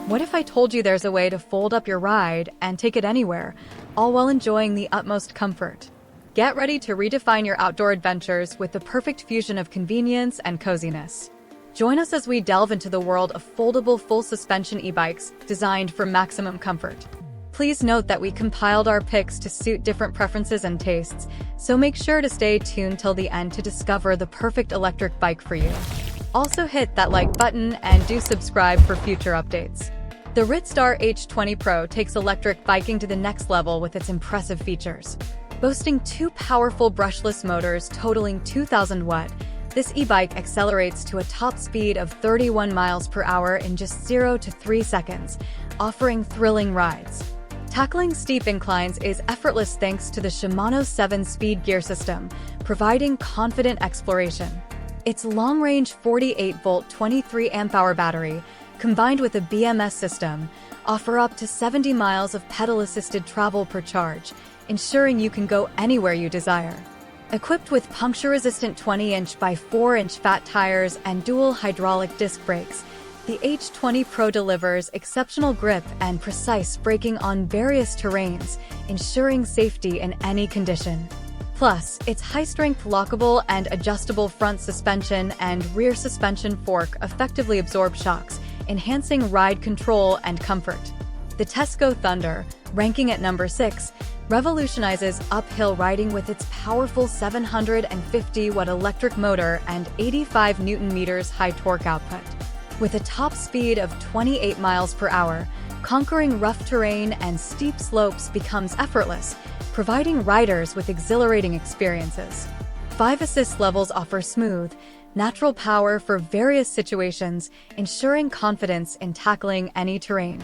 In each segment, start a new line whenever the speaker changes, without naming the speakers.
What if I told you there's a way to fold up your ride and take it anywhere, all while enjoying the utmost comfort? Get ready to redefine your outdoor adventures with the perfect fusion of convenience and coziness. Join us as we delve into the world of foldable full-suspension e-bikes designed for maximum comfort. Please note that we compiled our picks to suit different preferences and tastes, so make sure to stay tuned till the end to discover the perfect electric bike for you. Also hit that like button and do subscribe for future updates. The Ridstar H20 Pro takes electric biking to the next level with its impressive features. Boasting two powerful brushless motors totaling 2,000 watt, this e-bike accelerates to a top speed of 31 miles per hour in just 0 to 3 seconds, offering thrilling rides. Tackling steep inclines is effortless thanks to the Shimano 7-speed gear system, providing confident exploration. Its long-range 48-volt 23-amp-hour battery, combined with a BMS system, offer up to 70 miles of pedal-assisted travel per charge, ensuring you can go anywhere you desire. Equipped with puncture-resistant 20-inch by 4-inch fat tires and dual hydraulic disc brakes, the H20 Pro delivers exceptional grip and precise braking on various terrains, ensuring safety in any condition. Plus, its high-strength lockable and adjustable front suspension and rear suspension fork effectively absorb shocks, enhancing ride control and comfort. The TESGO Thunder, ranking at number 6, revolutionizes uphill riding with its powerful 750-watt electric motor and 85 Nm high torque output. With a top speed of 28 miles per hour, conquering rough terrain and steep slopes becomes effortless, providing riders with exhilarating experiences. 5 assist levels offer smooth, natural power for various situations, ensuring confidence in tackling any terrain.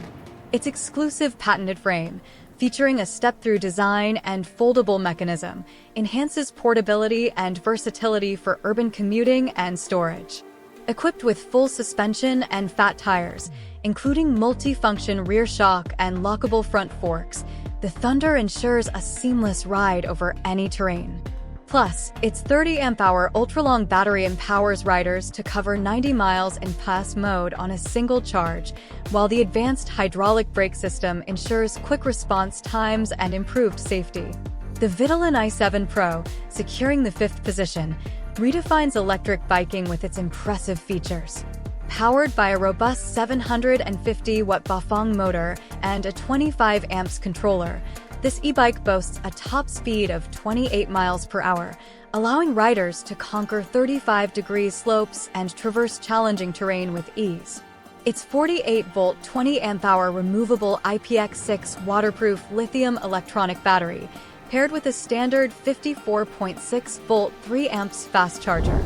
Its exclusive patented frame, featuring a step-through design and foldable mechanism, enhances portability and versatility for urban commuting and storage. Equipped with full suspension and fat tires, including multi-function rear shock and lockable front forks, the Thunder ensures a seamless ride over any terrain. Plus, its 30-amp-hour ultra-long battery empowers riders to cover 90 miles in pass mode on a single charge, while the advanced hydraulic brake system ensures quick response times and improved safety. The VITILAN i7 Pro, securing the 5th position, redefines electric biking with its impressive features. Powered by a robust 750-watt BAFANG motor and a 25 amps controller, this e-bike boasts a top speed of 28 miles per hour, allowing riders to conquer 35-degree slopes and traverse challenging terrain with ease. Its 48-volt 20-amp-hour removable IPX6 waterproof lithium electronic battery, paired with a standard 54.6-volt 3 amps fast charger,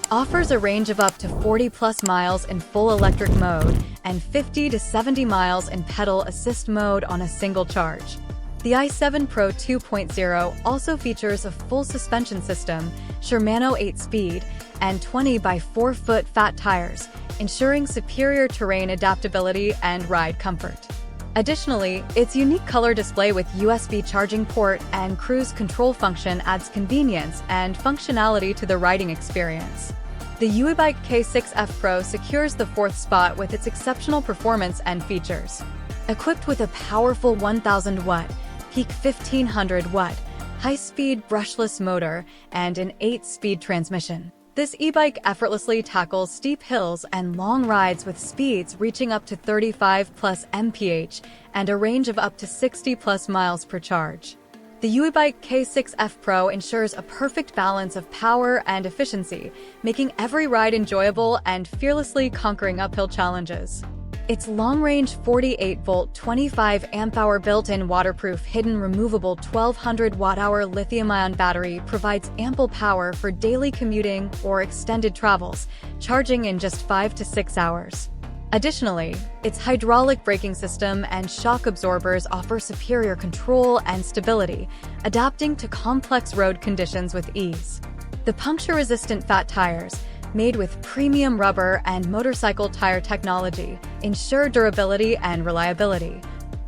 offers a range of up to 40-plus miles in full electric mode and 50 to 70 miles in pedal assist mode on a single charge. The i7 Pro 2.0 also features a full suspension system, Shimano 8-speed, and 20 by 4-foot fat tires, ensuring superior terrain adaptability and ride comfort. Additionally, its unique color display with USB charging port and cruise control function adds convenience and functionality to the riding experience. The Euybike K6F Pro secures the 4th spot with its exceptional performance and features. Equipped with a powerful 1,000-watt, peak 1,500-watt, high-speed brushless motor, and an 8-speed transmission, this e-bike effortlessly tackles steep hills and long rides with speeds reaching up to 35+ mph and a range of up to 60+ miles per charge. The Euybike K6F Pro ensures a perfect balance of power and efficiency, making every ride enjoyable and fearlessly conquering uphill challenges. Its long-range 48-volt 25-amp-hour built-in waterproof hidden removable 1,200 watt-hour lithium-ion battery provides ample power for daily commuting or extended travels, charging in just 5 to 6 hours. Additionally, its hydraulic braking system and shock absorbers offer superior control and stability, adapting to complex road conditions with ease. The puncture-resistant fat tires, made with premium rubber and motorcycle tire technology, ensure durability and reliability,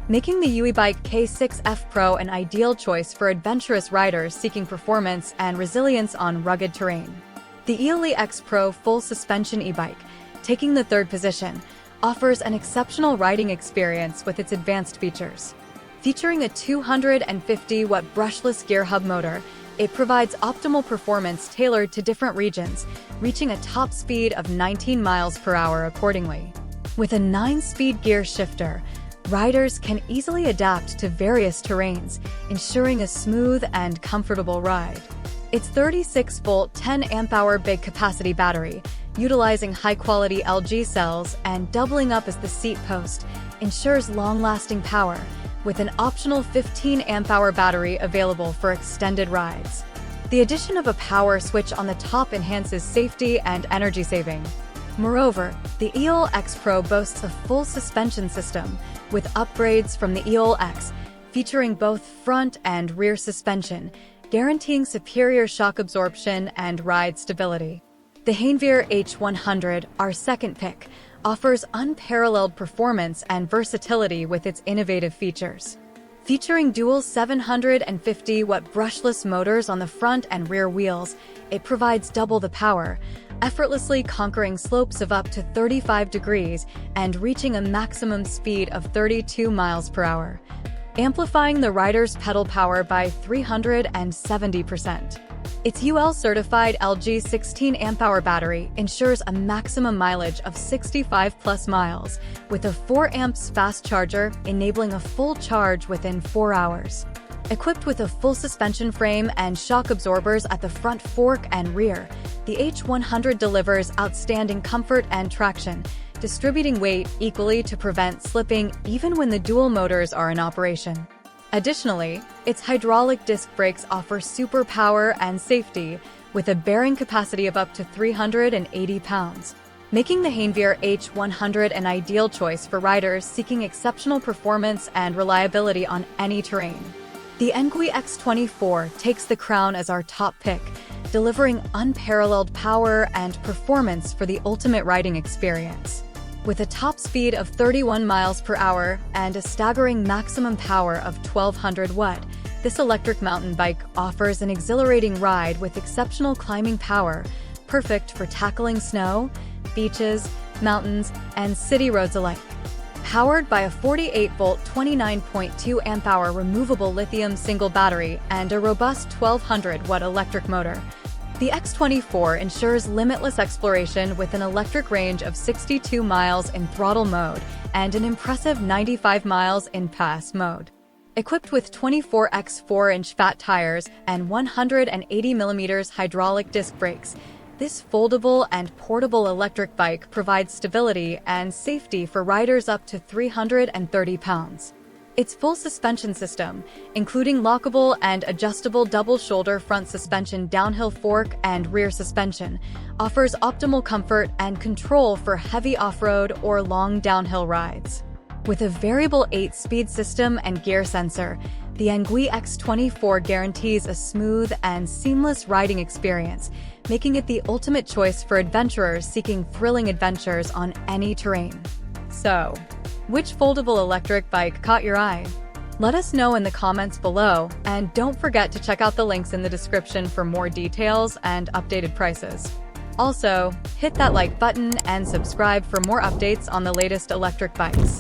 making the Euybike K6F Pro an ideal choice for adventurous riders seeking performance and resilience on rugged terrain. The EOLE X Pro full suspension e-bike, taking the 3rd position, offers an exceptional riding experience with its advanced features. Featuring a 250-watt brushless gear hub motor, it provides optimal performance tailored to different regions, reaching a top speed of 19 miles per hour accordingly. With a 9-speed gear shifter, riders can easily adapt to various terrains, ensuring a smooth and comfortable ride. Its 36-volt, 10-amp-hour big capacity battery, utilizing high-quality LG cells and doubling up as the seat post, ensures long-lasting power, with an optional 15-amp-hour battery available for extended rides. The addition of a power switch on the top enhances safety and energy saving. Moreover, the EOLE X Pro boasts a full suspension system, with upgrades from the EOLE X, featuring both front and rear suspension, guaranteeing superior shock absorption and ride stability. The HANEVEAR H100, our second pick, offers unparalleled performance and versatility with its innovative features. Featuring dual 750-watt brushless motors on the front and rear wheels, it provides double the power, effortlessly conquering slopes of up to 35 degrees and reaching a maximum speed of 32 miles per hour, amplifying the rider's pedal power by 370%. Its UL-certified LG 16-amp-hour battery ensures a maximum mileage of 65+ miles, with a 4 amps fast charger enabling a full charge within 4 hours. Equipped with a full suspension frame and shock absorbers at the front fork and rear, the H100 delivers outstanding comfort and traction, distributing weight equally to prevent slipping even when the dual motors are in operation. Additionally, its hydraulic disc brakes offer super power and safety, with a bearing capacity of up to 380 pounds, making the HANEVEAR H100 an ideal choice for riders seeking exceptional performance and reliability on any terrain. The ENGWE X24 takes the crown as our top pick, delivering unparalleled power and performance for the ultimate riding experience. With a top speed of 31 miles per hour and a staggering maximum power of 1200 watt, this electric mountain bike offers an exhilarating ride with exceptional climbing power, perfect for tackling snow, beaches, mountains, and city roads alike. Powered by a 48-volt, 29.2 amp-hour removable lithium single battery and a robust 1200-watt electric motor, the X24 ensures limitless exploration with an electric range of 62 miles in throttle mode and an impressive 95 miles in pass mode. Equipped with 24x 4-inch fat tires and 180mm hydraulic disc brakes, this foldable and portable electric bike provides stability and safety for riders up to 330 pounds. Its full suspension system, including lockable and adjustable double-shoulder front suspension, downhill fork, and rear suspension, offers optimal comfort and control for heavy off-road or long downhill rides. With a variable 8-speed system and gear sensor, the ENGWE X24 guarantees a smooth and seamless riding experience, making it the ultimate choice for adventurers seeking thrilling adventures on any terrain. So, which foldable electric bike caught your eye? Let us know in the comments below, and don't forget to check out the links in the description for more details and updated prices. Also, hit that like button and subscribe for more updates on the latest electric bikes.